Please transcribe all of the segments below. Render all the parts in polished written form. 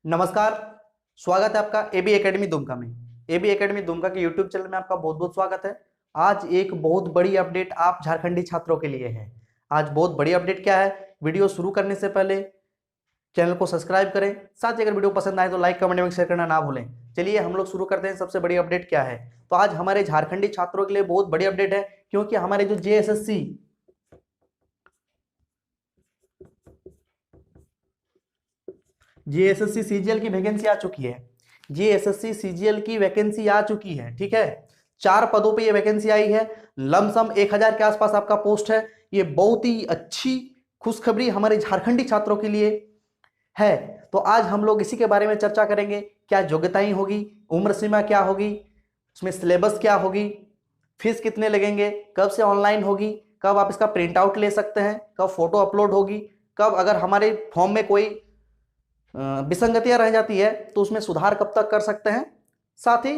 नमस्कार। स्वागत है आपका एबी एकेडमी दुमका में। एबी एकेडमी दुमका के यूट्यूब चैनल में आपका बहुत बहुत स्वागत है। आज एक बहुत बड़ी अपडेट आप झारखंडी छात्रों के लिए है। आज बहुत बड़ी अपडेट क्या है, वीडियो शुरू करने से पहले चैनल को सब्सक्राइब करें, साथ ही अगर वीडियो पसंद आए तो लाइक कमेंट में शेयर करना ना भूलें। चलिए हम लोग शुरू करते हैं। सबसे बड़ी अपडेट क्या है, तो आज हमारे झारखंडी छात्रों के लिए बहुत बड़ी अपडेट है, क्योंकि हमारे जो जेएसएससी सीजीएल की वैकेंसी आ चुकी है। जेएसएससी सीजीएल की वैकेंसी आ चुकी है, ठीक है। 4 पदों पे ये वैकेंसी आई है। लमसम 1000 के आसपास आपका पोस्ट है। ये बहुत ही अच्छी खुशखबरी हमारे झारखंडी छात्रों के लिए है। तो आज हम लोग इसी के बारे में चर्चा करेंगे। क्या योग्यताएं होगी, उम्र सीमा क्या होगी, उसमें सिलेबस क्या होगी, फीस कितने लगेंगे, कब से ऑनलाइन होगी, कब आप इसका प्रिंट आउट ले सकते हैं, कब फोटो अपलोड होगी, कब अगर हमारे फॉर्म में कोई विसंगतियां रह जाती है तो उसमें सुधार कब तक कर सकते हैं, साथ ही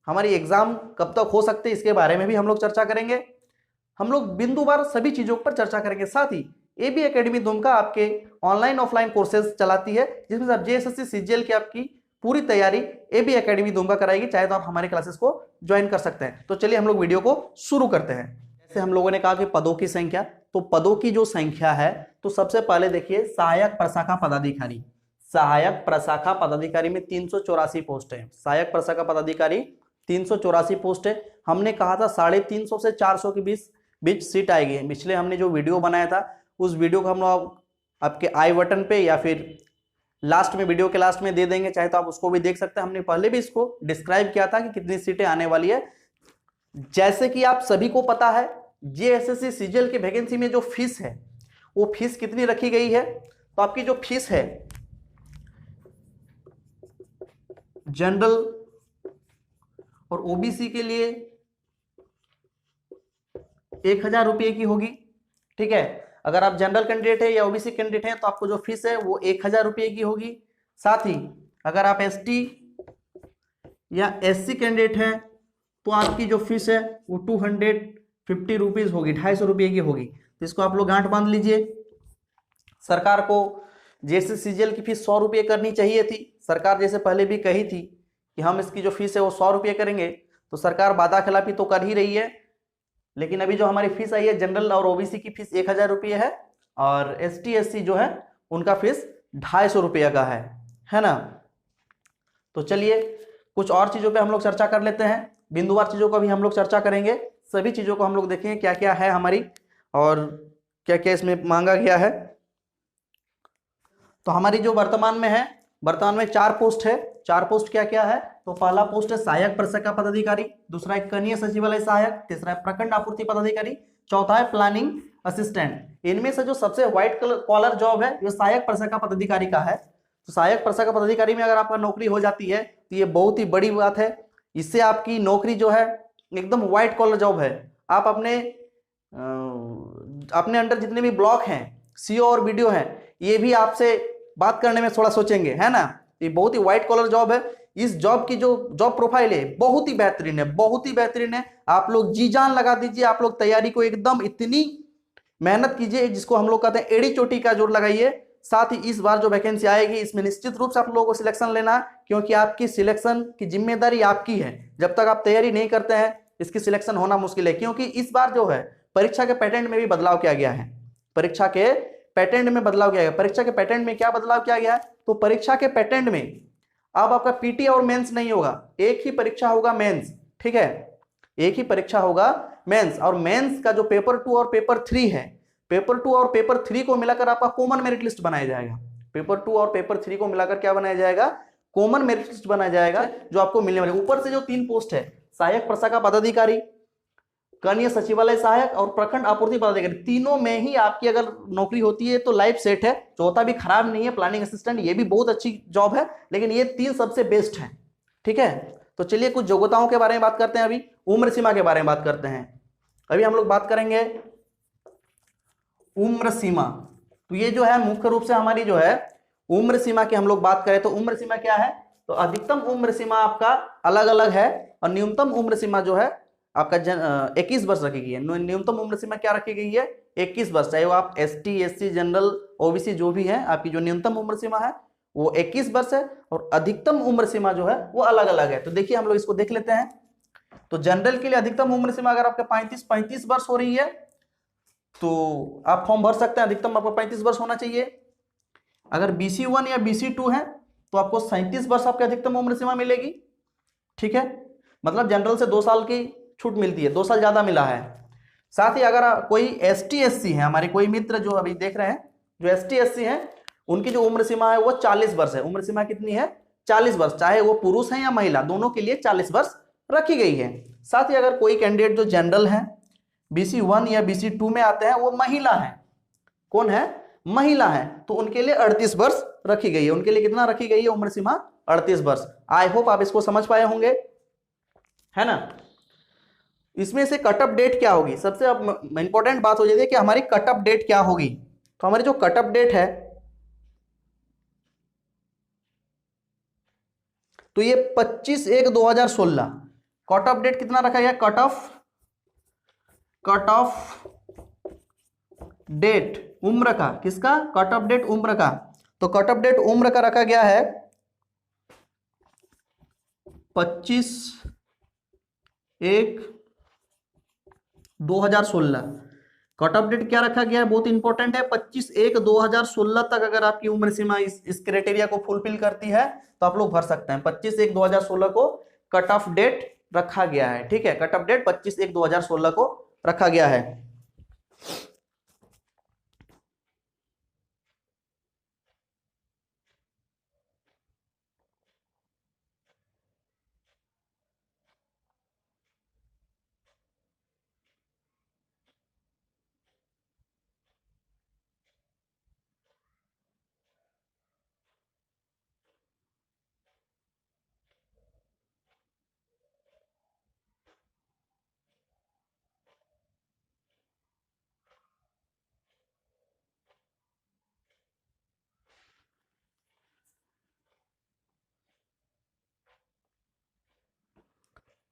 हमारी एग्जाम कब तक हो सकते हैं, इसके बारे में भी हम लोग चर्चा करेंगे। हम लोग बिंदुवार सभी चीजों पर चर्चा करेंगे। साथ ही एबी एकेडमी दुमका आपके ऑनलाइन ऑफलाइन कोर्सेज चलाती है, जिसमें से आप जेएसएससी सीजीएल की आपकी पूरी तैयारी एबी एकेडमी दुमका कराएगी। चाहे तो आप हमारे क्लासेस को ज्वाइन कर सकते हैं। तो चलिए हम लोग वीडियो को शुरू करते हैं। जैसे हम लोगों ने कहा कि पदों की संख्या, तो पदों की जो संख्या है, तो सबसे पहले देखिए सहायक प्रशाखा पदाधिकारी। सहायक प्रशाखा पदाधिकारी में 384 पोस्ट है। सहायक प्रशाखा पदाधिकारी 384 पोस्ट है। हमने कहा था 350 से 400 के बीच सीट आएगी। पिछले हमने जो वीडियो बनाया था उस वीडियो को हम लोग आपके आई बटन पे या फिर लास्ट में, वीडियो के लास्ट में दे देंगे, चाहे तो आप उसको भी देख सकते हैं। हमने पहले भी इसको डिस्क्राइब किया था कि कितनी सीटें आने वाली है। जैसे कि आप सभी को पता है, जेएसएससी सीजीएल की वैकेंसी में जो फीस है वो फीस कितनी रखी गई है। तो आपकी जो फीस है जनरल और ओबीसी के लिए 1000 रुपये की होगी, ठीक है। अगर आप जनरल कैंडिडेट है या ओबीसी कैंडिडेट है तो आपको जो फीस है वो 1000 रुपये की होगी। साथ ही अगर आप एसटी या एससी कैंडिडेट है तो आपकी जो फीस है वो 250 रुपीज होगी, 250 रुपये की होगी। तो इसको आप लोग गांठ बांध लीजिए। सरकार को जैसे सीजीएल की फीस 100 रुपये करनी चाहिए थी। सरकार जैसे पहले भी कही थी कि हम इसकी जो फीस है वो 100 रुपये करेंगे, तो सरकार वादा खिलाफी तो कर ही रही है। लेकिन अभी जो हमारी फीस आई है जनरल और ओबीसी की फीस 1000 रुपये है, और एसटी एससी जो है उनका फीस 250 रुपये का है ना। तो चलिए कुछ और चीजों पे हम लोग चर्चा कर लेते हैं। बिंदुवार चीजों को भी हम लोग चर्चा करेंगे। सभी चीजों को हम लोग देखेंगे क्या क्या है हमारी और क्या क्या इसमें मांगा गया है। तो हमारी जो वर्तमान में 4 पोस्ट है। 4 पोस्ट क्या क्या है, तो पहला पोस्ट है सहायक प्रशाखा पदाधिकारी, दूसरा है कनीय सचिवालय सहायक, तीसरा है प्रखंड आपूर्ति पदाधिकारी, चौथा है प्लानिंग असिस्टेंट। इनमें से जो सबसे व्हाइट कॉलर जॉब है ये सहायक प्रशाखा पदाधिकारी का है। तो सहायक प्रशाखा पदाधिकारी में अगर आपका नौकरी हो जाती है तो ये बहुत ही बड़ी बात है। इससे आपकी नौकरी जो है एकदम व्हाइट कॉलर जॉब है। आप अपने अंडर जितने भी ब्लॉक हैं, सीओ और बीडीओ हैं, ये भी आपसे बात करने में थोड़ा सोचेंगे, है ना। ये बहुत ही व्हाइट कॉलर जॉब है। इस जॉब की जो जॉब प्रोफाइल है बहुत ही बेहतरीन है, बहुत ही बेहतरीन है। आप लोग जी जान लगा दीजिए, आप लोग तैयारी को एकदम इतनी मेहनत कीजिए जिसको हम लोग कहते हैं एड़ी चोटी का जोर लगाइए। साथ ही इस बार जो वैकेंसी आएगी इसमें निश्चित रूप से आप लोगों को सिलेक्शन लेना है, क्योंकि आपकी सिलेक्शन की जिम्मेदारी आपकी है। जब तक आप तैयारी नहीं करते हैं इसकी सिलेक्शन होना मुश्किल है, क्योंकि इस बार जो है परीक्षा के पैटर्न में भी बदलाव किया गया है। परीक्षा के पैटर्न में बदलाव किया गया। परीक्षा के पैटर्न में क्या बदलाव किया गया है, तो परीक्षा के पैटर्न में अब आपका पीटी और मेंस नहीं होगा, एक ही परीक्षा होगा मेंस, ठीक है। एक ही परीक्षा होगा मेंस, और मेंस का जो पेपर 2 और पेपर 3 है, पेपर 2 और पेपर 3 को मिलाकर आपका कॉमन मेरिट लिस्ट बनाया जाएगा। पेपर 2 और पेपर 3 को मिलाकर क्या बनाया जाएगा, कॉमन मेरिट लिस्ट बनाया जाएगा, जो आपको मिलने वाले। ऊपर से जो 3 पोस्ट है सहायक प्रशाखा पदाधिकारी, कनीय सचिवालय सहायक और प्रखंड आपूर्ति पदाधिकारी, तीनों में ही आपकी अगर नौकरी होती है तो लाइफ सेट है। चौथा भी खराब नहीं है, प्लानिंग असिस्टेंट, ये भी बहुत अच्छी जॉब है, लेकिन ये 3 सबसे बेस्ट है, ठीक है। तो चलिए कुछ योग्यताओं के बारे में बात करते हैं। अभी उम्र सीमा के बारे में बात करते हैं। अभी हम लोग बात करेंगे उम्र सीमा। तो ये जो है मुख्य रूप से हमारी जो है उम्र सीमा की हम लोग बात करें तो उम्र सीमा क्या है, तो अधिकतम उम्र सीमा आपका अलग अलग है, और न्यूनतम उम्र सीमा जो है आपका 21 वर्ष रखी गई है। न्यूनतम उम्र सीमा क्या रखी गई है, 21 वर्ष। चाहे वो आप एसटी एससी जनरल ओबीसी जो भी है, आपकी जो न्यूनतम उम्र सीमा है वो 21 वर्ष है, और अधिकतम उम्र सीमा जो है वो अलग अलग है। तो देखिए हम लोग इसको देख लेते हैं। तो जनरल के लिए अधिकतम उम्र सीमा अगर आपका 35 वर्ष हो रही है तो आप फॉर्म भर सकते हैं, अधिकतम आपको 35 वर्ष होना चाहिए। अगर BC1 या BC2 है तो आपको 37 वर्ष आपकी अधिकतम उम्र सीमा मिलेगी, ठीक है। मतलब जनरल से 2 साल की छूट मिलती है, 2 साल ज्यादा मिला है। साथ ही अगर कोई ST SC है, हमारे कोई मित्र जो अभी देख रहे हैं जो ST SC है, उनकी जो उम्र सीमा है वो 40 वर्ष है। उम्र सीमा कितनी है? 40 वर्ष, चाहे वो पुरुष है या महिला, दोनों के लिए 40 वर्ष रखी गई है। साथ ही अगर कोई कैंडिडेट जो जनरल है, BC1 या BC2 में आते हैं, वो महिला है, कौन है? महिला है, तो उनके लिए 38 वर्ष रखी गई है। उनके लिए कितना रखी गई है उम्र सीमा? 38 वर्ष। आई होप आप इसको समझ पाए होंगे, है ना। इसमें से कट ऑफ डेट क्या होगी? सबसे इंपॉर्टेंट बात हो जाती है कि हमारी कट ऑफ डेट क्या होगी। तो हमारी जो कट ऑफ डेट है तो ये 25/1/2016 कट ऑफ डेट कितना रखा गया? कट ऑफ डेट उम्र का, किसका? कट ऑफ डेट उम्र का। तो कट ऑफ डेट उम्र का रखा गया है 25/1/2016। कट ऑफ डेट क्या रखा गया है? बहुत इंपॉर्टेंट है। 25/1/2016 तक अगर आपकी उम्र सीमा इस क्राइटेरिया को फुलफिल करती है तो आप लोग भर सकते हैं। 25/1/2016 को कट ऑफ डेट रखा गया है, ठीक है। कट ऑफ डेट 25/1/2016 को रखा गया है।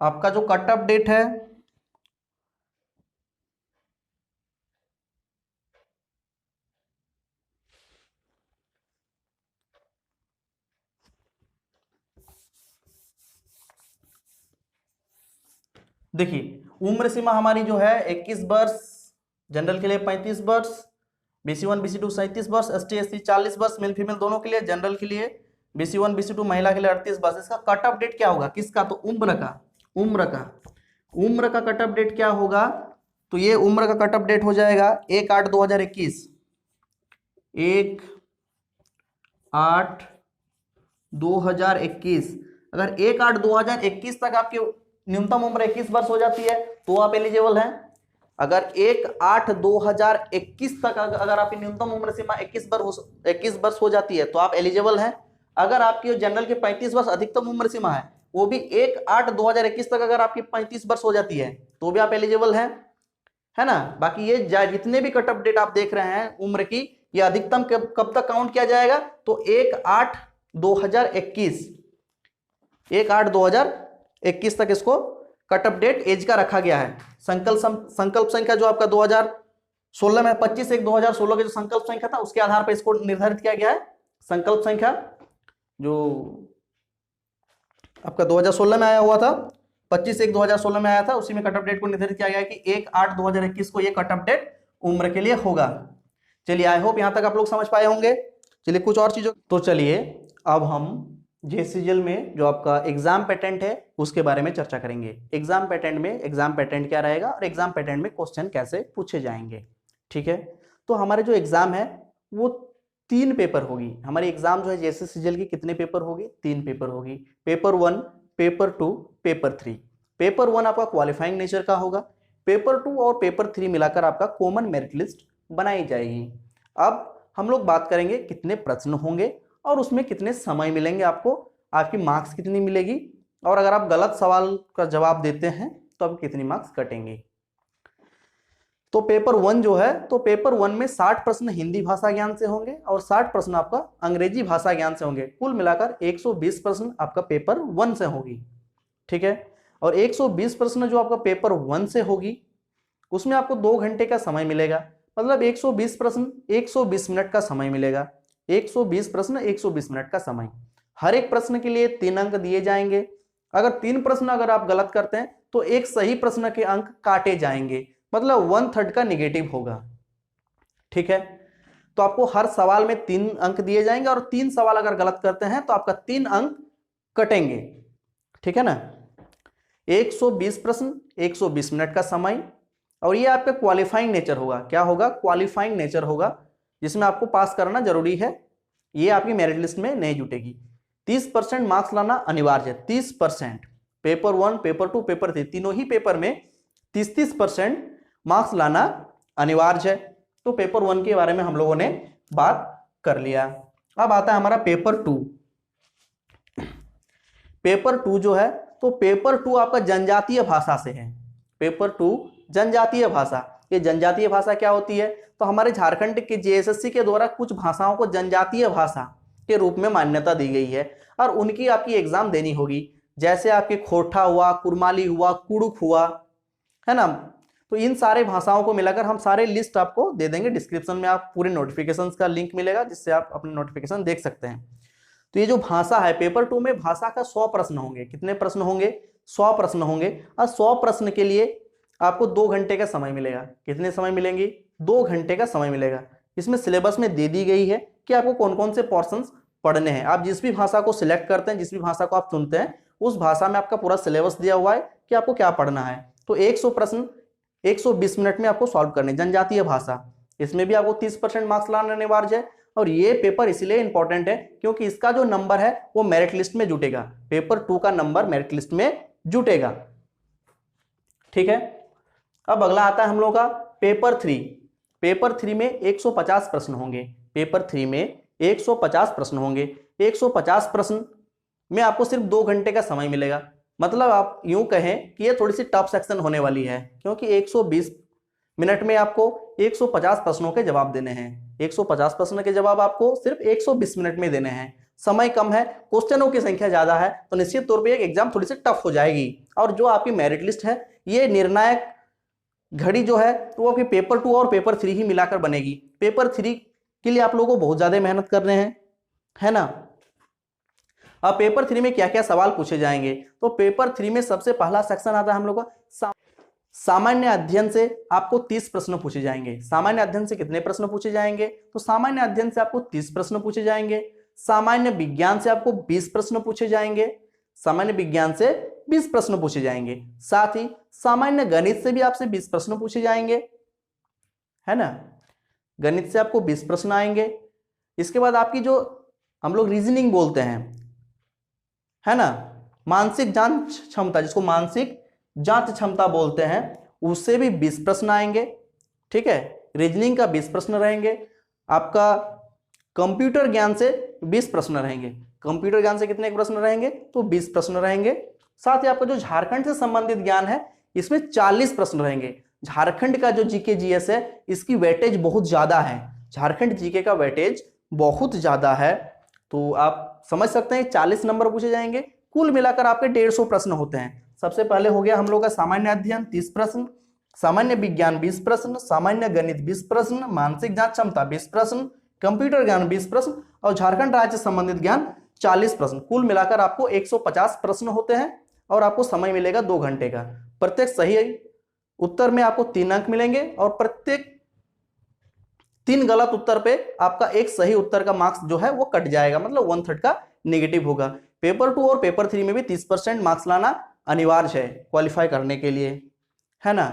आपका जो कट ऑफ डेट है देखिए, उम्र सीमा हमारी जो है 21 वर्ष, जनरल के लिए 35 वर्ष, BC1 BC2 37 वर्ष, ST SC 40 वर्ष, मेल फीमेल दोनों के लिए। जनरल के लिए BC1 BC2, महिला के लिए 38 वर्ष। इसका कट ऑफ डेट क्या होगा? किसका? तो उम्र का। उम्र का कट ऑफ डेट क्या होगा? तो ये उम्र का कट ऑफ डेट हो जाएगा 1/8/2021। 1/8/2021। अगर 1/8/2021 तक आपकी न्यूनतम उम्र 21 वर्ष हो जाती है तो आप एलिजिबल हैं। अगर 1/8/2021 तक अगर आपकी न्यूनतम उम्र सीमा 21 वर्ष हो जाती है तो आप एलिजिबल हैं। अगर आपकी जनरल के 35 वर्ष अधिकतम उम्र सीमा है, वो भी 1/8/2021 तक अगर आपकी 35 वर्ष हो जाती है तो भी आप एलिजिबल हैं, है ना। बाकी ये जितने भी कट ऑफ डेट आप देख रहे हैं उम्र की, ये अधिकतम कब तक काउंट किया जाएगा? तो 1/8/2021, 1/8/2021 तक इसको कट ऑफ डेट एज का रखा गया है। संकल्प संख्या जो आपका 2016 में 25/1/2016 की जो संकल्प संख्या था उसके आधार पर इसको निर्धारित किया गया है। संकल्प संख्या जो आपका 2016 में आया हुआ था, 25/1/2016 में आया था, उसी में कट ऑफ डेट को निर्धारित किया गया है कि 1/8/2021 को ये कट ऑफ डेट उम्र के लिए होगा। चलिए, आई होप यहां तक आप लोग समझ पाए होंगे। चलिए कुछ और चीजों, तो चलिए अब हम JCGL में जो आपका एग्जाम पैटर्न है उसके बारे में चर्चा करेंगे। एग्जाम पैटर्न क्या रहेगा और एग्जाम पैटर्न में क्वेश्चन कैसे पूछे जाएंगे, ठीक है। तो हमारे जो एग्जाम है वो 3 पेपर होगी। हमारी एग्जाम जो है JCGL की कितने पेपर होगी? 3 पेपर होगी। Paper 1, paper 2, paper 3। पेपर 1 आपका क्वालिफाइंग नेचर का होगा। पेपर 2 और पेपर 3 मिलाकर आपका कॉमन मेरिट लिस्ट बनाई जाएगी। अब हम लोग बात करेंगे कितने प्रश्न होंगे और उसमें कितने समय मिलेंगे आपको, आपकी मार्क्स कितनी मिलेगी, और अगर आप गलत सवाल का जवाब देते हैं तो आप कितनी मार्क्स कटेंगे। तो पेपर 1 जो है, तो पेपर 1 में 60 प्रश्न हिंदी भाषा ज्ञान से होंगे और 60 प्रश्न आपका अंग्रेजी भाषा ज्ञान से होंगे। कुल मिलाकर 120 प्रश्न आपका पेपर 1 से होगी, ठीक है। और 120 प्रश्न जो आपका पेपर 1 से होगी उसमें आपको 2 घंटे का समय मिलेगा। मतलब 120 प्रश्न 120 मिनट का समय मिलेगा। 120 प्रश्न, 120 मिनट का समय। हर एक प्रश्न के लिए 3 अंक दिए जाएंगे। अगर 3 प्रश्न अगर आप गलत करते हैं तो एक सही प्रश्न के अंक काटे जाएंगे, मतलब 1/3 का निगेटिव होगा। ठीक है, तो आपको हर सवाल में 3 अंक दिए जाएंगे और 3 सवाल अगर गलत करते हैं तो आपका 3 अंक कटेंगे। ठीक है ना। 120 प्रश्न, 120 मिनट का समय, और ये आपका क्वालिफाइंग नेचर होगा। क्या होगा? क्वालिफाइंग नेचर होगा, जिसमें आपको पास करना जरूरी है। ये आपकी मेरिट लिस्ट में नहीं जुटेगी। 30% मार्क्स लाना अनिवार्य है। 30%, पेपर 1, पेपर 2, पेपर 3, तीनों ही पेपर में 30-30% मार्क्स लाना अनिवार्य है। तो पेपर 1 के बारे में हम लोगों ने बात कर लिया। अब आता है हमारा पेपर 2। पेपर 2 जो है, तो पेपर 2 आपका जनजातीय भाषा से है। पेपर 2 जनजातीय भाषा। ये जनजातीय भाषा क्या होती है? तो हमारे झारखंड के जेएसएससी के द्वारा कुछ भाषाओं को जनजातीय भाषा के रूप में मान्यता दी गई है और उनकी आपकी एग्जाम देनी होगी। जैसे आपके खोरठा हुआ, कुरमाली हुआ, कुड़ुक हुआ, है ना। तो इन सारे भाषाओं को मिलाकर हम सारे लिस्ट आपको दे देंगे। डिस्क्रिप्शन में आप पूरे नोटिफिकेशंस का लिंक मिलेगा, जिससे आप अपने नोटिफिकेशन देख सकते हैं। तो ये जो भाषा है, पेपर 2 में भाषा का 100 प्रश्न होंगे। कितने प्रश्न होंगे? 100 प्रश्न होंगे। और 100 प्रश्न के लिए आपको 2 घंटे का समय मिलेगा। कितने समय मिलेंगे? 2 घंटे का समय मिलेगा। इसमें सिलेबस में दे दी गई है कि आपको कौन कौन से पोर्शंस पढ़ने हैं। आप जिस भी भाषा को सिलेक्ट करते हैं, जिस भी भाषा को आप चुनते हैं, उस भाषा में आपका पूरा सिलेबस दिया हुआ है कि आपको क्या पढ़ना है। तो 100 प्रश्न 120 मिनट में आपको सॉल्व करने। जनजातीय भाषा, इसमें भी आपको 30% मार्क्स लाना अनिवार्य है। और ये पेपर इसलिए इंपॉर्टेंट है क्योंकि इसका जो नंबर है वो मेरिट लिस्ट में जुटेगा। पेपर 2 का नंबर मेरिट लिस्ट में जुटेगा। ठीक है। अब अगला आता है हम लोग का पेपर 3। पेपर 3 में 150 प्रश्न होंगे। पेपर 3 में 150 प्रश्न होंगे। 150 प्रश्न में आपको सिर्फ 2 घंटे का समय मिलेगा। मतलब आप यूं कहें कि ये थोड़ी सी टफ सेक्शन होने वाली है, क्योंकि 120 मिनट में आपको 150 प्रश्नों के जवाब देने हैं। 150 प्रश्न के जवाब आपको सिर्फ 120 मिनट में देने हैं। समय कम है, क्वेश्चनों की संख्या ज्यादा है, तो निश्चित तौर पे एक एग्जाम थोड़ी सी टफ हो जाएगी। और जो आपकी मेरिट लिस्ट है, ये निर्णायक घड़ी जो है तो वो आपकी पेपर 2 और पेपर 3 ही मिलाकर बनेगी। पेपर 3 के लिए आप लोगों को बहुत ज्यादा मेहनत करने हैं, है ना। अब पेपर 3 में क्या क्या सवाल पूछे जाएंगे? तो पेपर 3 में सबसे पहला सेक्शन आता है हम लोग का सामान्य अध्ययन से। आपको 30 प्रश्न पूछे जाएंगे। सामान्य अध्ययन से कितने प्रश्न पूछे जाएंगे? तो सामान्य अध्ययन से आपको 30 प्रश्न पूछे जाएंगे। सामान्य विज्ञान से आपको 20 प्रश्न पूछे जाएंगे। सामान्य विज्ञान से 20 प्रश्न पूछे जाएंगे। साथ ही सामान्य गणित से भी आपसे 20 प्रश्न पूछे जाएंगे, है ना। गणित से आपको 20 प्रश्न आएंगे। इसके बाद आपकी जो हम लोग रीजनिंग बोलते हैं, है ना, मानसिक जांच क्षमता, जिसको मानसिक जांच क्षमता बोलते हैं, उससे भी 20 प्रश्न आएंगे। ठीक है। रीजनिंग का 20 प्रश्न रहेंगे। आपका कंप्यूटर ज्ञान से 20 प्रश्न रहेंगे। कंप्यूटर ज्ञान से कितने प्रश्न रहेंगे? तो 20 प्रश्न रहेंगे। साथ ही आपका जो झारखंड से संबंधित ज्ञान है, इसमें 40 प्रश्न रहेंगे। झारखंड का जो जीके जीएस है, इसकी वेटेज बहुत ज्यादा है। झारखंड जीके का वेटेज बहुत ज्यादा है। तो आप समझ सकते हैं 40 नंबर पूछे जाएंगे। कुल मिलाकर आपके 150 प्रश्न होते हैं। सबसे पहले हो गया हम लोग का सामान्य अध्ययन 30 प्रश्न, सामान्य विज्ञान 20 प्रश्न, सामान्य गणित 20 प्रश्न, मानसिक जांच क्षमता 20 प्रश्न, कंप्यूटर ज्ञान 20 प्रश्न और झारखंड राज्य से संबंधित ज्ञान 40 प्रश्न। कुल मिलाकर आपको 150 प्रश्न होते हैं और आपको समय मिलेगा 2 घंटे का। प्रत्येक सही उत्तर में आपको 3 अंक मिलेंगे और प्रत्येक 3 गलत उत्तर पे आपका एक सही उत्तर का मार्क्स जो है वो कट जाएगा, मतलब 1/3 का नेगेटिव होगा। पेपर 2 और पेपर 3 में भी 30% मार्क्स लाना अनिवार्य है क्वालिफाई करने के लिए, है ना।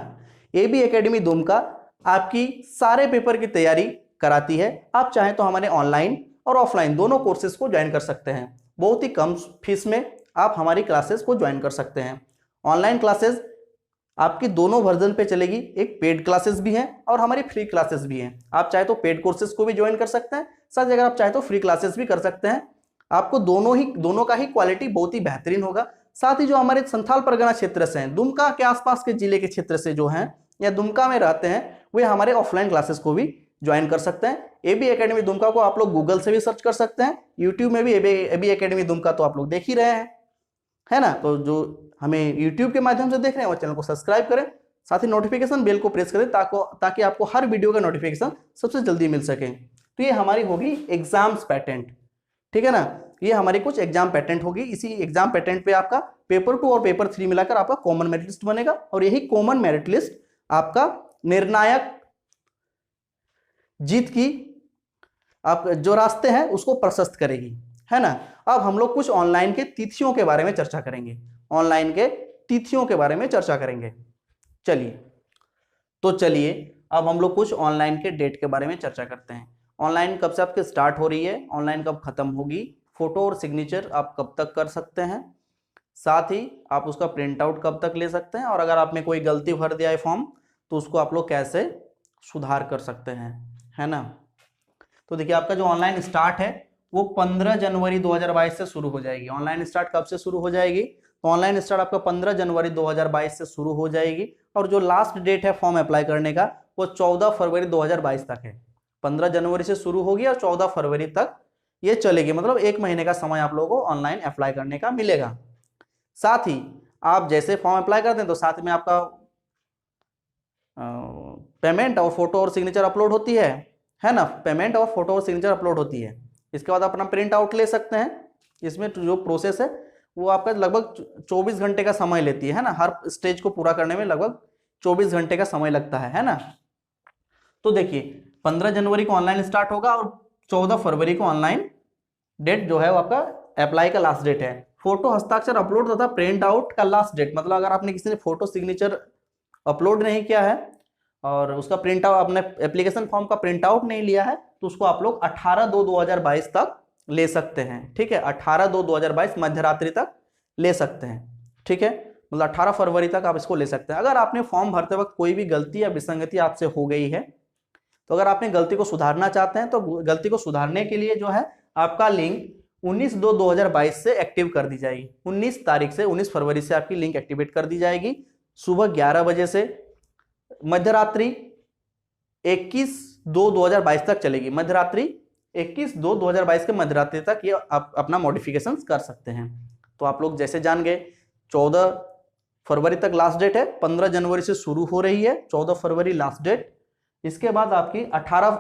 AB एकेडमी दुमका आपकी सारे पेपर की तैयारी कराती है। आप चाहें तो हमारे ऑनलाइन और ऑफलाइन दोनों कोर्सेज को ज्वाइन कर सकते हैं। बहुत ही कम फीस में आप हमारी क्लासेस को ज्वाइन कर सकते हैं। ऑनलाइन क्लासेस आपकी दोनों वर्जन पे चलेगी। एक पेड क्लासेस भी हैं और हमारी फ्री क्लासेस भी हैं। आप चाहे तो पेड कोर्सेज को भी ज्वाइन कर सकते हैं, साथ ही अगर आप चाहे तो फ्री क्लासेस भी कर सकते हैं। आपको दोनों का ही क्वालिटी बहुत ही बेहतरीन होगा। साथ ही जो हमारे संथाल परगना क्षेत्र से हैं, दुमका के आसपास के जिले के क्षेत्र से जो हैं या दुमका में रहते हैं, वे हमारे ऑफलाइन क्लासेस को भी ज्वाइन कर सकते हैं। AB एकेडमी दुमका को आप लोग गूगल से भी सर्च कर सकते हैं। यूट्यूब में भी AB एकेडमी दुमका तो आप लोग देख ही रहे हैं, है ना। तो जो हमें यूट्यूब के माध्यम से देख रहे हैं वो चैनल को सब्सक्राइब करें, साथ ही नोटिफिकेशन बेल को प्रेस करें ताकि आपको हर वीडियो का नोटिफिकेशन सबसे जल्दी मिल सके। तो ये हमारी होगी एग्जाम्स पैटर्न, ठीक है ना। ये हमारी कुछ एग्जाम पैटर्न होगी। इसी एग्जाम पैटर्न पे आपका पेपर 2 और पेपर 3 मिलाकर आपका कॉमन मेरिट लिस्ट बनेगा, और यही कॉमन मेरिट लिस्ट आपका निर्णायक जीत की आप जो रास्ते हैं उसको प्रशस्त करेगी, है ना। अब हम लोग कुछ ऑनलाइन के तिथियों के बारे में चर्चा करेंगे, ऑनलाइन के तिथियों के बारे में चर्चा करेंगे। चलिए अब हम लोग कुछ ऑनलाइन के डेट के बारे में चर्चा करते हैं। ऑनलाइन कब से आपके स्टार्ट हो रही है, ऑनलाइन कब खत्म होगी, फोटो और सिग्नेचर आप कब तक कर सकते हैं, साथ ही आप उसका प्रिंट आउट कब तक ले सकते हैं, और अगर आपने कोई गलती भर दिया है फॉर्म तो उसको आप लोग कैसे सुधार कर सकते हैं, है ना। तो देखिए आपका जो ऑनलाइन स्टार्ट है वो 15 जनवरी 2022 से शुरू हो जाएगी। ऑनलाइन स्टार्ट कब से शुरू हो जाएगी, तो ऑनलाइन स्टार्ट आपका 15 जनवरी 2022 से शुरू हो जाएगी, और जो लास्ट डेट है फॉर्म अप्लाई करने का वो 14 फरवरी 2022 तक है। 15 जनवरी से शुरू होगी और 14 फरवरी तक ये चलेगी, मतलब 1 महीने का समय आप लोगों को ऑनलाइन अप्लाई करने का मिलेगा। साथ ही आप जैसे फॉर्म अप्लाई करते हैं तो साथ में आपका पेमेंट और फोटो और सिग्नेचर अपलोड होती है ना, पेमेंट और फोटो और सिग्नेचर अपलोड होती है। इसके बाद अपना प्रिंट आउट ले सकते हैं। इसमें जो प्रोसेस है वो आपका लगभग 24 घंटे का समय लेती है ना, हर स्टेज को पूरा करने में लगभग 24 घंटे का समय लगता है ना। तो देखिए 15 जनवरी को ऑनलाइन स्टार्ट होगा और 14 फरवरी को ऑनलाइन डेट जो है वो आपका अप्लाई का लास्ट डेट है। फोटो हस्ताक्षर अपलोड तथा प्रिंट आउट का लास्ट डेट, मतलब अगर आपने किसी ने फोटो सिग्नेचर अपलोड नहीं किया है और उसका प्रिंट आउट, अपने एप्लीकेशन फॉर्म का प्रिंट आउट नहीं लिया है, तो उसको आप लोग 18/2/2022 तक ले सकते हैं, ठीक है। 18/2/2022 मध्यरात्रि तक ले सकते हैं, ठीक है, मतलब 18 फरवरी तक आप इसको ले सकते हैं। अगर आपने फॉर्म भरते वक्त कोई भी गलती या विसंगति आपसे हो गई है, तो अगर आपने गलती को सुधारना चाहते हैं तो गलती को सुधारने के लिए जो है आपका लिंक 19/2/2022 से एक्टिव कर दी जाएगी। 19 तारीख से 19 फरवरी से आपकी लिंक एक्टिवेट कर दी जाएगी। सुबह 11 बजे से मध्यरात्रि 21/2/2022 तक चलेगी। मध्यरात्रि 21/2/2022 के मध्यरात्रि तक ये आप अपना मॉडिफिकेशन कर सकते हैं। तो आप लोग जैसे जान गए 14 फरवरी तक लास्ट डेट है, 15 जनवरी से शुरू हो रही है, 14 फरवरी लास्ट डेट। इसके बाद आपकी 18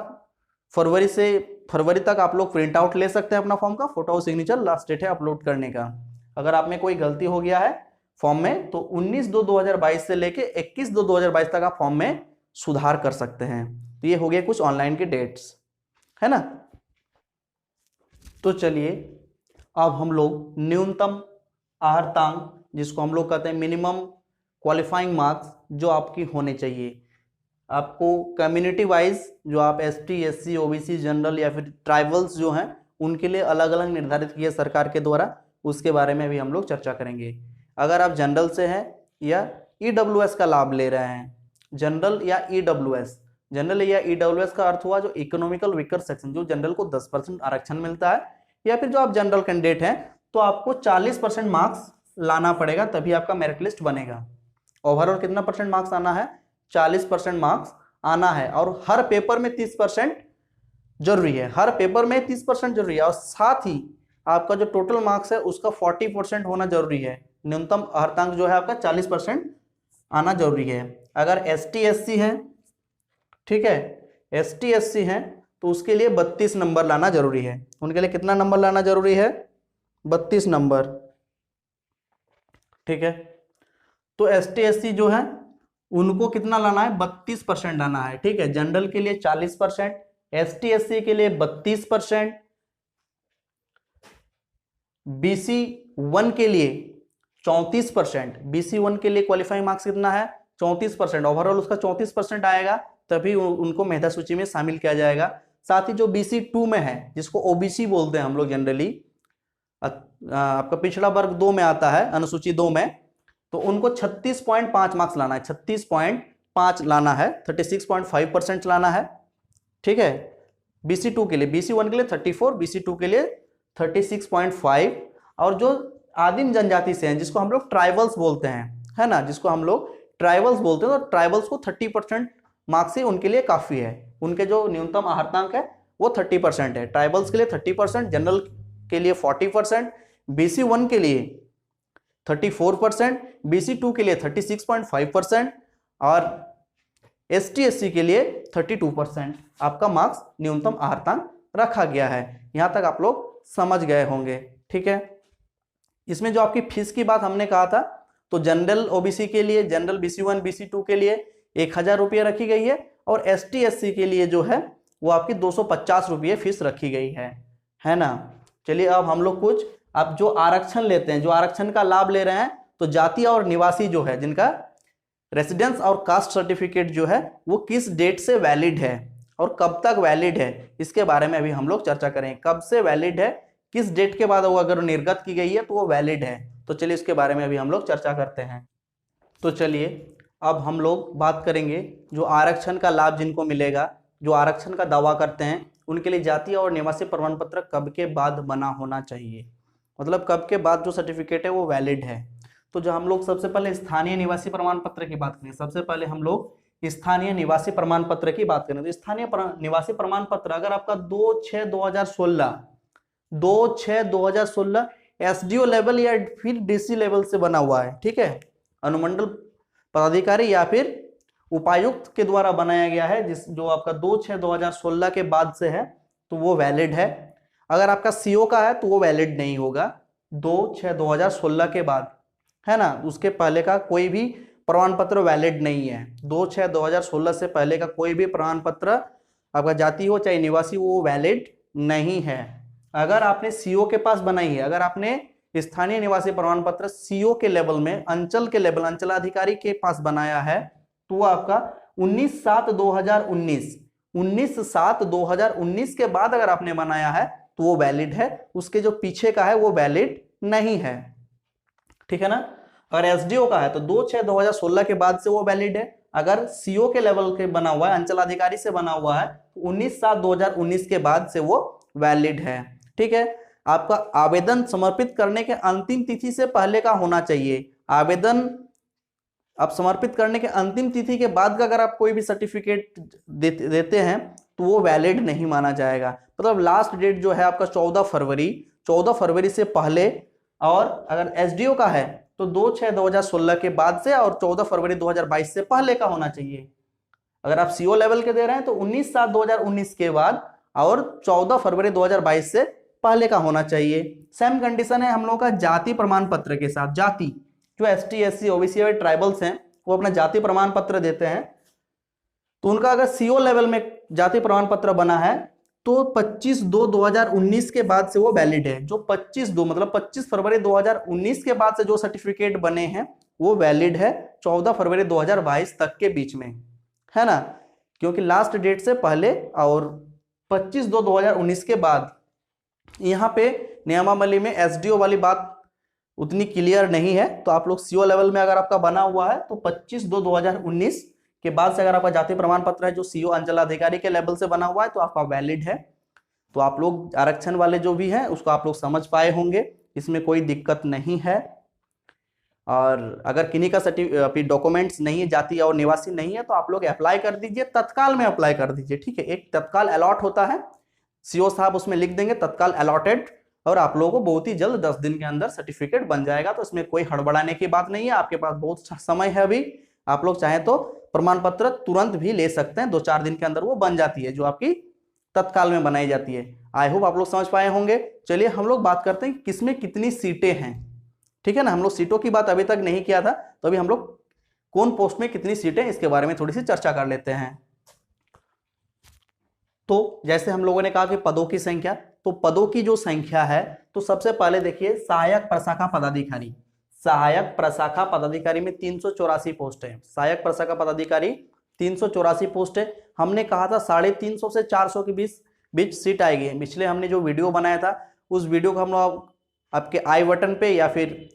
फरवरी से फरवरी तक आप लोग प्रिंट आउट ले सकते हैं अपना फॉर्म का, फोटो और सिग्नेचर लास्ट डेट है अपलोड करने का। अगर आप में कोई गलती हो गया है फॉर्म में तो 19/2/2022 से लेके 21/2/2022 तक आप फॉर्म में सुधार कर सकते हैं। तो ये हो गए कुछ ऑनलाइन के डेट्स, है ना। तो चलिए अब हम लोग न्यूनतम आहर्तांक, जिसको हम लोग कहते हैं मिनिमम क्वालिफाइंग मार्क्स, जो आपकी होने चाहिए। आपको कम्युनिटी वाइज जो आप ST SC OBC जनरल या फिर ट्राइबल्स जो हैं उनके लिए अलग अलग निर्धारित किए सरकार के द्वारा, उसके बारे में भी हम लोग चर्चा करेंगे। अगर आप जनरल से हैं या EWS का लाभ ले रहे हैं, जनरल या EWS, जनरल या EWS का अर्थ हुआ जो इकोनॉमिकल वीकर सेक्शन, जो जनरल को 10% आरक्षण मिलता है, या फिर जो आप जनरल कैंडिडेट हैं तो आपको 40% मार्क्स लाना पड़ेगा तभी आपका मेरिट लिस्ट बनेगा। ओवरऑल कितना परसेंट मार्क्स आना है, 40% मार्क्स आना है, और हर पेपर में 30% जरूरी है, हर पेपर में 30% जरूरी है, और साथ ही आपका जो टोटल मार्क्स है उसका 40% होना जरूरी है। न्यूनतम आहर्तांक जो है आपका 40% आना जरूरी है। अगर ST SC है, ठीक है, ST SC है तो उसके लिए 32 नंबर लाना जरूरी है। उनके लिए कितना नंबर लाना जरूरी है, 32 नंबर, ठीक है। तो ST SC जो है उनको कितना लाना है, 32% लाना है, ठीक है। जनरल के लिए 40%, ST SC के लिए 32%, BC 1 के लिए 34%, BC 1 के लिए क्वालिफाइंग मार्क्स कितना है, 34%, ओवरऑल उसका 34% आएगा, तभी उनको मेधा सूची में शामिल किया जाएगा। साथ ही जो BC 2 में है, जिसको OBC बोलते हैं हम लोग जनरली, आपका पिछड़ा वर्ग 2 में आता है, अनुसूची 2 में, तो उनको 36.5 मार्क्स लाना है, 36.5 लाना है, 36.5% लाना है, ठीक है। BC 2 के लिए, BC 1 के लिए 34, BC 2 के लिए 36.5, और जो आदिम जनजाति से हैं जिसको हम लोग ट्राइबल्स बोलते हैं, है ना, जिसको हम लोग ट्राइबल्स बोलते हैं, तो ट्राइबल्स को 30% मार्क्स ही उनके लिए काफी है। उनके जो न्यूनतम आहर्तांक है वो 30% है। ट्राइबल्स के लिए 30%, जनरल के लिए 40%, BC 1 के लिए 34%, BC 2 के लिए 36.5%, और ST SC के लिए 32% आपका मार्क्स न्यूनतम आहर्तांक रखा गया है। यहां तक आप लोग समझ गए होंगे, ठीक है। इसमें जो आपकी फीस की बात हमने कहा था, तो जनरल ओबीसी के लिए, जनरल BC1 BC2 के लिए 1000 रुपये रखी गई है, और ST SC के लिए जो है वो आपकी 250 रुपये फीस रखी गई है ना। चलिए अब हम लोग कुछ, अब जो आरक्षण लेते हैं, जो आरक्षण का लाभ ले रहे हैं, तो जाति और निवासी जो है, जिनका रेसिडेंस और कास्ट सर्टिफिकेट जो है वो किस डेट से वैलिड है और कब तक वैलिड है, इसके बारे में अभी हम लोग चर्चा करें। कब से वैलिड है, किस डेट के बाद वो अगर निर्गत की गई है तो वो वैलिड है। तो चलिए इसके बारे में अभी हम लोग चर्चा करते हैं। तो चलिए अब हम लोग बात करेंगे जो आरक्षण का लाभ जिनको मिलेगा, जो आरक्षण का दावा करते हैं, उनके लिए जाति और निवासी प्रमाण पत्र कब के बाद बना होना चाहिए, मतलब कब के बाद जो सर्टिफिकेट है वो वैलिड है। तो जो हम लोग सबसे पहले स्थानीय निवासी प्रमाण पत्र की बात करें, सबसे पहले हम लोग स्थानीय निवासी प्रमाण पत्र की बात करें। तो स्थानीय निवासी प्रमाण पत्र अगर आपका 2/6/2016 SDO लेवल या फिर DC लेवल से बना हुआ है, ठीक है, अनुमंडल पदाधिकारी या फिर उपायुक्त के द्वारा बनाया गया है, जो आपका 2/6/2016 के बाद से है तो वो वैलिड है। अगर आपका CO का है तो वो वैलिड नहीं होगा 2/6/2016 के बाद, है ना। उसके पहले का कोई भी प्रमाण पत्र वैलिड नहीं है। 2/6/2016 से पहले का कोई भी प्रमाण पत्र, आपका जाति हो चाहे निवासी हो, वो वैलिड नहीं है। अगर आपने CO के पास बनाई है, अगर आपने स्थानीय निवासी प्रमाण पत्र CO के लेवल में, अंचल के लेवल, अंचलाधिकारी के पास बनाया है, तो वो आपका 19/7/2019 के बाद अगर आपने बनाया है तो वो वैलिड है। उसके जो पीछे का है वो वैलिड नहीं है, ठीक है ना। अगर SDO का है तो 2/6/2016 के बाद से वो वैलिड है। अगर CO के लेवल के बना हुआ है, अंचलाधिकारी से बना हुआ है, तो 19/7/2019 के बाद से वो वैलिड है, ठीक है। आपका आवेदन समर्पित करने के अंतिम तिथि से पहले का होना चाहिए। आवेदन आप समर्पित करने के अंतिम तिथि के बाद का अगर आप कोई भी सर्टिफिकेट देते हैं तो वो वैलिड नहीं माना जाएगा। मतलब लास्ट डेट जो है आपका 14 फरवरी से पहले, और अगर SDO का है तो 2/6/2016 के बाद से, और 14 फरवरी 2022 से पहले का होना चाहिए। अगर आप CO लेवल के दे रहे हैं तो 19/7/2019 के बाद और 14 फरवरी 2022 से पहले का होना चाहिए। सेम कंडीशन है हम लोगों का जाति प्रमाण पत्र के साथ। जाति जो ST SC OBC और ट्राइबल्स हैं वो अपना जाति प्रमाण पत्र देते हैं, तो उनका अगर CO लेवल में जाति प्रमाण पत्र बना है तो 25/2/2019 के बाद से वो वैलिड है। जो 25/2 मतलब 25 फरवरी 2019 के बाद से जो सर्टिफिकेट बने हैं वो वैलिड है 14 फरवरी 2022 तक के बीच में, है ना। क्योंकि लास्ट डेट से पहले और 25/2/2019 के बाद, यहाँ पे नियमावली में SDO वाली बात उतनी क्लियर नहीं है। तो आप लोग CO लेवल में अगर आपका बना हुआ है तो 25/2/2019 के बाद से अगर आपका जाति प्रमाण पत्र है जो CO अंचलाधिकारी के लेवल से बना हुआ है तो आपका वैलिड है। तो आप लोग आरक्षण वाले जो भी हैं उसको आप लोग समझ पाए होंगे, इसमें कोई दिक्कत नहीं है। और अगर किन्हीं का डॉक्यूमेंट्स नहीं है, जाति और निवासी नहीं है, तो आप लोग अप्लाई कर दीजिए, तत्काल में अप्लाई कर दीजिए, ठीक है। एक तत्काल अलॉट होता है, CO साहब उसमें लिख देंगे तत्काल अलॉटेड, और आप लोगों को बहुत ही जल्द 10 दिन के अंदर सर्टिफिकेट बन जाएगा। तो इसमें कोई हड़बड़ाने की बात नहीं है, आपके पास बहुत समय है अभी। आप लोग चाहें तो प्रमाण पत्र तुरंत भी ले सकते हैं, 2-4 दिन के अंदर वो बन जाती है, जो आपकी तत्काल में बनाई जाती है। आई होप आप लोग समझ पाए होंगे। चलिए हम लोग बात करते हैं किसमें कितनी सीटें हैं, ठीक है ना। हम लोग सीटों की बात अभी तक नहीं किया था, तो अभी हम लोग कौन पोस्ट में कितनी सीटें, इसके बारे में थोड़ी सी चर्चा कर लेते हैं। तो जैसे हम लोगों ने कहा कि पदों की संख्या, तो पदों की जो संख्या है, तो सबसे पहले देखिए सहायक प्रशाखा पदाधिकारी। सहायक प्रशाखा पदाधिकारी में 384 पोस्ट है। सहायक प्रशाखा पदाधिकारी 384 पोस्ट है। हमने कहा था 350 से 400 के बीच सीट आएगी। पिछले हमने जो वीडियो बनाया था उस वीडियो को हम लोग आपके आई बटन पे या फिर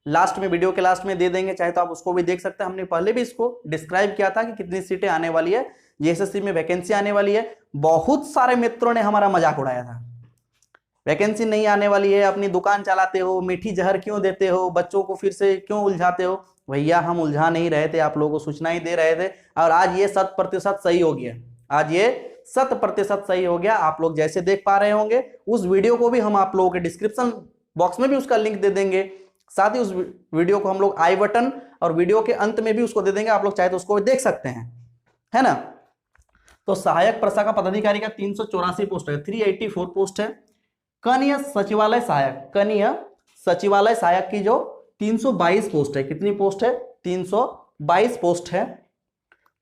लास्ट में, वीडियो के लास्ट में दे देंगे, चाहे तो आप उसको भी देख सकते हैं। हमने पहले भी इसको डिस्क्राइब किया था कि कितनी सीटें आने वाली है, SSC में वैकेंसी आने वाली है। बहुत सारे मित्रों ने हमारा मजाक उड़ाया था, वैकेंसी नहीं आने वाली है, अपनी दुकान चलाते हो, मीठी जहर क्यों देते हो, बच्चों को फिर से क्यों उलझाते हो। भैया हम उलझा नहीं रहे थे, आप लोगों को सूचना ही दे रहे थे, और आज ये 100% सही हो गया। आज ये 100% सही हो गया। आप लोग जैसे देख पा रहे होंगे, उस वीडियो को भी हम आप लोगों के डिस्क्रिप्शन बॉक्स में भी उसका लिंक दे देंगे। साथ ही उस वीडियो को हम लोग आई बटन और वीडियो के अंत में भी उसको दे देंगे, आप लोग चाहे तो उसको देख सकते हैं, है ना। तो सहायक प्रशाखा पदाधिकारी का 384 पोस्ट है, 384 पोस्ट है। कनीय सचिवालय सहायक, कनीय सचिवालय सहायक की जो 322 पोस्ट है, कितनी पोस्ट है? 322 पोस्ट है।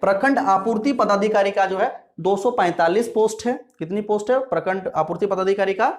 प्रखंड आपूर्ति पदाधिकारी का जो है 245 पोस्ट है, कितनी पोस्ट है? प्रखंड आपूर्ति पदाधिकारी का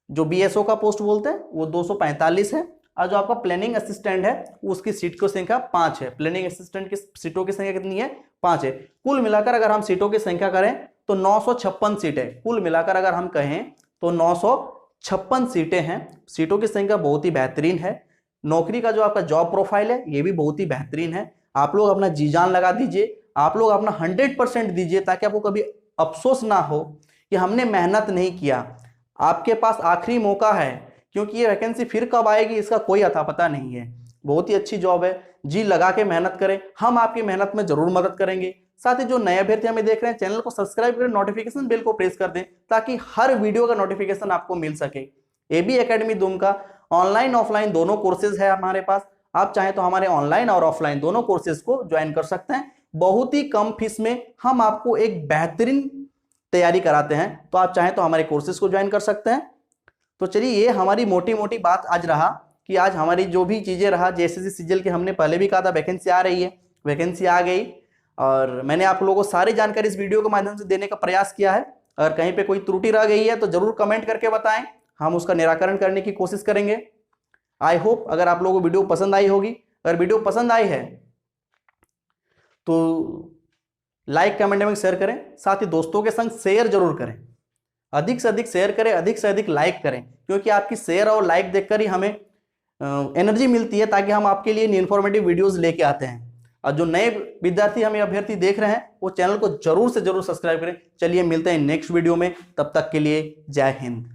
जो बीएसओ का पोस्ट बोलते हैं वो 245 है। और जो आपका प्लानिंग असिस्टेंट है उसकी सीट की संख्या 5 है। प्लानिंग असिस्टेंट की सीटों की संख्या कितनी है? 5 है। कुल मिलाकर अगर हम सीटों की संख्या करें तो 956 सीटें, कुल मिलाकर अगर हम कहें तो 956 सीटें हैं। सीटों की संख्या बहुत ही बेहतरीन है। नौकरी का जो आपका जॉब प्रोफाइल है ये भी बहुत ही बेहतरीन है। आप लोग अपना जी जान लगा दीजिए, आप लोग अपना 100% दीजिए, ताकि आपको कभी अफसोस ना हो कि हमने मेहनत नहीं किया। आपके पास आखिरी मौका है, क्योंकि ये वैकेंसी फिर कब आएगी इसका कोई अता पता नहीं है। बहुत ही अच्छी जॉब है, जी लगा के मेहनत करें, हम आपकी मेहनत में जरूर मदद करेंगे। साथ ही जो नए अभ्यर्थी हमें देख रहे हैं, चैनल को सब्सक्राइब करें, नोटिफिकेशन बेल को प्रेस कर दें, ताकि हर वीडियो का नोटिफिकेशन आपको मिल सके। AB academy Dumka online offline दोनों कोर्सेज है हमारे पास। आप चाहें तो हमारे ऑनलाइन और ऑफलाइन दोनों कोर्सेज को ज्वाइन कर सकते हैं। बहुत ही कम फीस में हम आपको एक बेहतरीन तैयारी कराते हैं, तो आप चाहें तो हमारे कोर्सेज को ज्वाइन कर सकते हैं। तो चलिए, ये हमारी मोटी मोटी बात आज रहा कि आज हमारी जो भी चीजें रहा, जैसे सीजीएल के हमने पहले भी कहा था वैकेंसी आ रही है, वैकेंसी आ गई, और मैंने आप लोगों को सारी जानकारी इस वीडियो के माध्यम से देने का प्रयास किया है। अगर कहीं पे कोई त्रुटि रह गई है तो जरूर कमेंट करके बताएं, हम उसका निराकरण करने की कोशिश करेंगे। आई होप अगर आप लोगों को वीडियो पसंद आई होगी। अगर वीडियो पसंद आई है तो लाइक कमेंट में शेयर करें, साथ ही दोस्तों के संग शेयर जरूर करें, अधिक से अधिक शेयर करें, अधिक से अधिक लाइक करें, क्योंकि आपकी शेयर और लाइक देखकर ही हमें एनर्जी मिलती है, ताकि हम आपके लिए इन्फॉर्मेटिव वीडियोस लेके आते हैं। और जो नए विद्यार्थी हमें अभ्यर्थी देख रहे हैं वो चैनल को जरूर से जरूर सब्सक्राइब करें। चलिए मिलते हैं नेक्स्ट वीडियो में, तब तक के लिए जय हिंद।